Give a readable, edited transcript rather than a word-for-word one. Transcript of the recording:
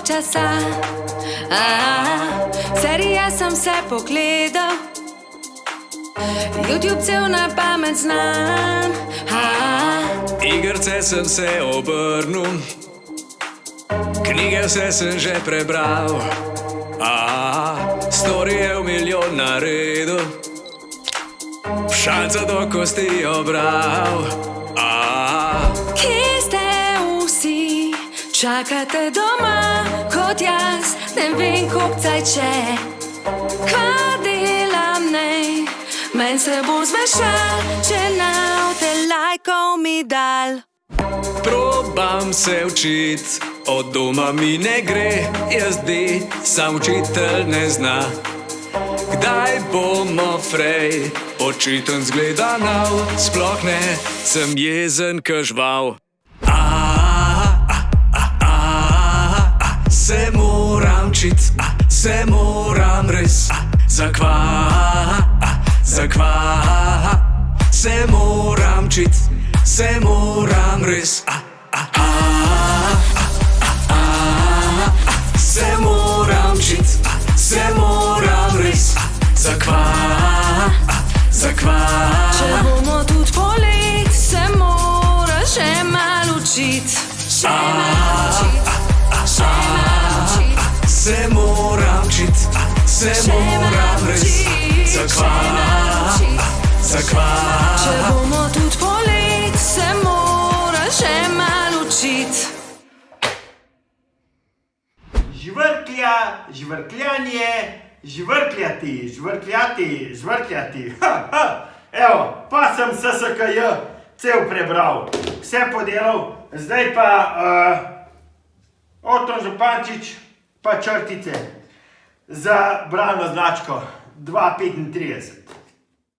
tok časa. Serije sem se pogledal, YouTube cel na pamet znam. Igrce sem se obrnil, knjige vse sem že prebral. Storije v milijon naredil, šanca do kosti obral. Kje ste vsi, čakate doma kot jaz, ne vem kopcaj če. Kva delam nej, men se bo zmešal, če navte lajkov mi dal. Probam se učit, od doma mi ne gre, jaz di, sam učitelj ne zna. Kdaj bomo frej, očiten zgleda nav, sploh ne, sem jezen kažval. Se moram čit, se moram res, zakva, se moram čit, se moram res, se moram čit, se moram res, zakva. Če bomo tudi polet, se moraš še malo učit. Še malo učit, še malo učit. Se moram čit, se moram res, zakva. Če bomo tudi polet, se moraš še malo učit. Žvrklja, žvrkljanje, žvrkljati, žvrkljati, žvrkljati. Evo, pa sem SSKJ cel prebral, vse podelal, zdaj pa Oton Župančič pa črtice za bralno značko 2,35.